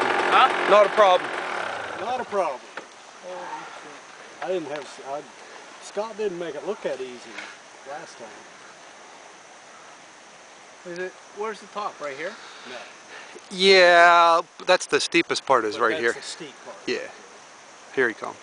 problem. Huh? Not a problem. Not a problem. I didn't have, Scott didn't make it look that easy last time. Is it? Where's the top? Right here? No. Yeah, that's the steepest part is right here. That's the steep part. Yeah. Here he comes.